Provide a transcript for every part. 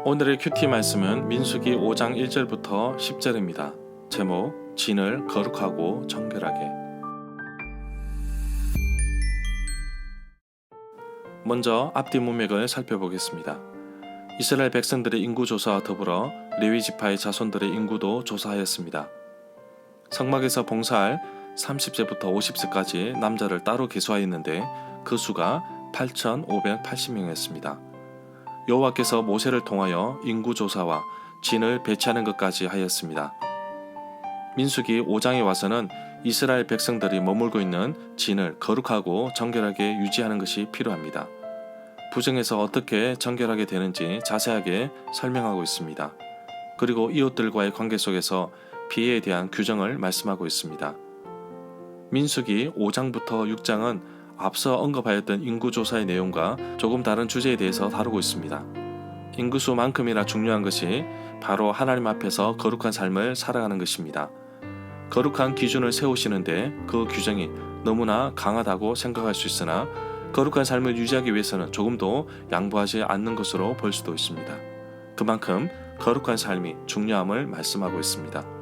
오늘의 큐티 말씀은 민수기 5장 1절부터 10절입니다. 제목, 진을 거룩하고 정결하게. 먼저 앞뒤 문맥을 살펴보겠습니다. 이스라엘 백성들의 인구 조사와 더불어 레위 지파의 자손들의 인구도 조사하였습니다. 성막에서 봉사할 30세부터 50세까지 남자를 따로 계수하였는데 그 수가 8,580명이었습니다. 여호와께서 모세를 통하여 인구 조사와 진을 배치하는 것까지 하였습니다. 민수기 5장에 와서는 이스라엘 백성들이 머물고 있는 진을 거룩하고 정결하게 유지하는 것이 필요합니다. 부정에서 어떻게 정결하게 되는지 자세하게 설명하고 있습니다. 그리고 이웃들과의 관계 속에서 비애에 대한 규정을 말씀하고 있습니다. 민수기 5장부터 6장은 앞서 언급하였던 인구조사의 내용과 조금 다른 주제에 대해서 다루고 있습니다. 인구수만큼이나 중요한 것이 바로 하나님 앞에서 거룩한 삶을 살아가는 것입니다. 거룩한 기준을 세우시는데 그 규정이 너무나 강하다고 생각할 수 있으나 거룩한 삶을 유지하기 위해서는 조금도 양보하지 않는 것으로 볼 수도 있습니다. 그만큼 거룩한 삶이 중요함을 말씀하고 있습니다.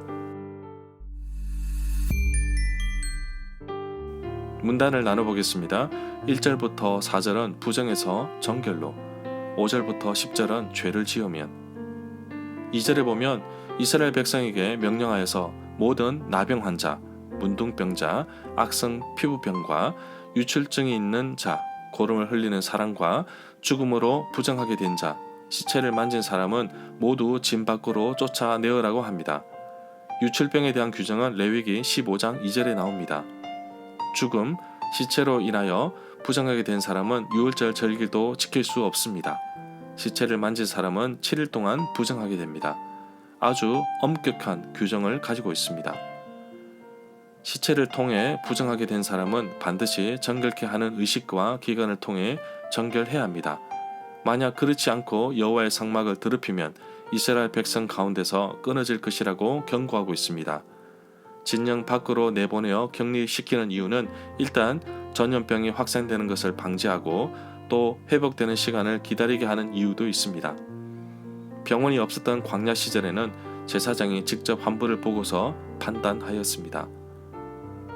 문단을 나눠보겠습니다. 1절부터 4절은 부정에서 정결로, 5절부터 10절은 죄를 지으면, 2절에 보면 이스라엘 백성에게 명령하여서 모든 나병 환자, 문둥병자, 악성 피부병과 유출증이 있는 자, 고름을 흘리는 사람과 죽음으로 부정하게 된 자, 시체를 만진 사람은 모두 진 밖으로 쫓아내으라고 합니다. 유출병에 대한 규정은 레위기 15장 2절에 나옵니다. 죽음, 시체로 인하여 부정하게 된 사람은 유월절 절기도 지킬 수 없습니다. 시체를 만진 사람은 7일 동안 부정하게 됩니다. 아주 엄격한 규정을 가지고 있습니다. 시체를 통해 부정하게 된 사람은 반드시 정결케 하는 의식과 기간을 통해 정결해야 합니다. 만약 그렇지 않고 여호와의 성막을 더럽히면 이스라엘 백성 가운데서 끊어질 것이라고 경고하고 있습니다. 진영 밖으로 내보내어 격리시키는 이유는 일단 전염병이 확산되는 것을 방지하고 또 회복되는 시간을 기다리게 하는 이유도 있습니다. 병원이 없었던 광야 시절에는 제사장이 직접 환부를 보고서 판단하였습니다.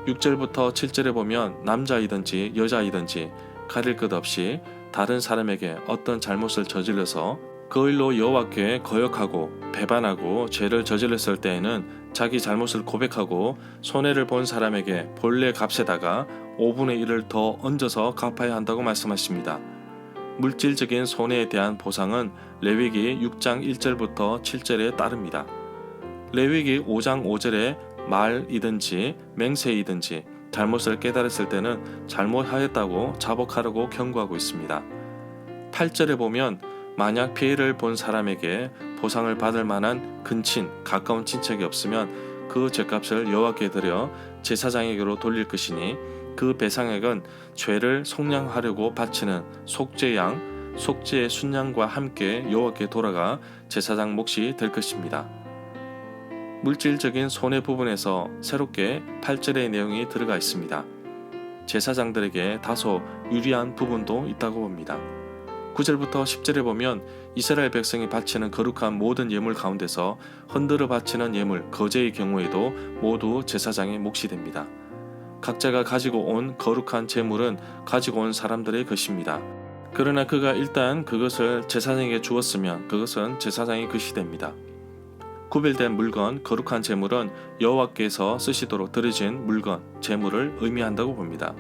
6절부터 7절에 보면 남자이든지 여자이든지 가릴 것 없이 다른 사람에게 어떤 잘못을 저질러서 그 일로 여호와께 거역하고 배반하고 죄를 저질렀을 때에는 자기 잘못을 고백하고 손해를 본 사람에게 본래 값에다가 5분의 1을 더 얹어서 갚아야 한다고 말씀하십니다. 물질적인 손해에 대한 보상은 레위기 6장 1절부터 7절에 따릅니다. 레위기 5장 5절에 말이든지 맹세이든지 잘못을 깨달았을 때는 잘못하였다고 자복하라고 경고하고 있습니다. 8절에 보면 만약 피해를 본 사람에게 보상을 받을 만한 근친, 가까운 친척이 없으면 그 죄값을 여호와께 드려 제사장에게로 돌릴 것이니 그 배상액은 죄를 속량하려고 바치는 속죄양, 속죄의 순양과 함께 여호와께 돌아가 제사장 몫이 될 것입니다. 물질적인 손해 부분에서 새롭게 8절의 내용이 들어가 있습니다. 제사장들에게 다소 유리한 부분도 있다고 봅니다. 9절부터 10절에 보면 이스라엘 백성이 바치는 거룩한 모든 예물 가운데서 흔들어 바치는 예물, 거제의 경우에도 모두 제사장의 몫이 됩니다. 각자가 가지고 온 거룩한 제물은 가지고 온 사람들의 것입니다. 그러나 그가 일단 그것을 제사장에게 주었으면 그것은 제사장의 것이 됩니다. 구별된 물건, 거룩한 제물은 여호와께서 쓰시도록 드려진 물건, 제물을 의미한다고 봅니다.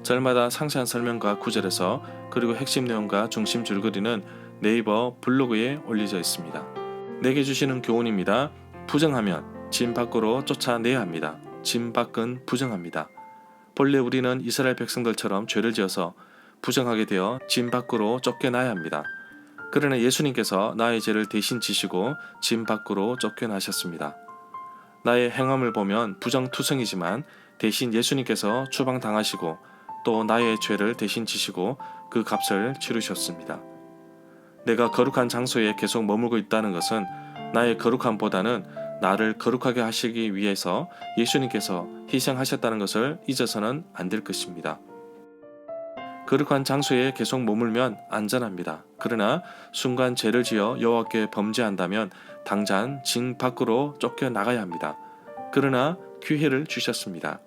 절마다 상세한 설명과 구절에서 그리고 핵심 내용과 중심 줄거리는 네이버 블로그에 올려져 있습니다. 내게 주시는 교훈입니다. 부정하면 진 밖으로 쫓아내야 합니다. 진 밖은 부정합니다. 본래 우리는 이스라엘 백성들처럼 죄를 지어서 부정하게 되어 진 밖으로 쫓겨나야 합니다. 그러나 예수님께서 나의 죄를 대신 지시고 진 밖으로 쫓겨나셨습니다. 나의 행함을 보면 부정투성이지만 대신 예수님께서 추방당하시고 또 나의 죄를 대신 지시고 그 값을 치르셨습니다. 내가 거룩한 장소에 계속 머물고 있다는 것은 나의 거룩함보다는 나를 거룩하게 하시기 위해서 예수님께서 희생하셨다는 것을 잊어서는 안 될 것입니다. 거룩한 장소에 계속 머물면 안전합니다. 그러나 순간 죄를 지어 여호와께 범죄한다면 당장 징 밖으로 쫓겨나가야 합니다. 그러나 기회를 주셨습니다.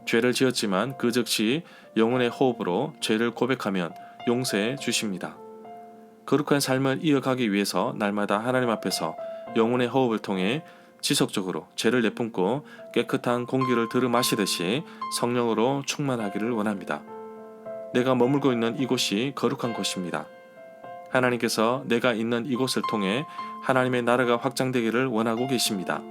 죄를 지었지만 그 즉시 영혼의 호흡으로 죄를 고백하면 용서해 주십니다. 거룩한 삶을 이어가기 위해서 날마다 하나님 앞에서 영혼의 호흡을 통해 지속적으로 죄를 내뿜고 깨끗한 공기를 들이마시듯이 성령으로 충만하기를 원합니다. 내가 머물고 있는 이곳이 거룩한 곳입니다. 하나님께서 내가 있는 이곳을 통해 하나님의 나라가 확장되기를 원하고 계십니다.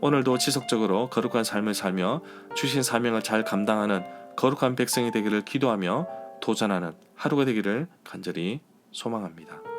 오늘도 지속적으로 거룩한 삶을 살며 주신 사명을 잘 감당하는 거룩한 백성이 되기를 기도하며 도전하는 하루가 되기를 간절히 소망합니다.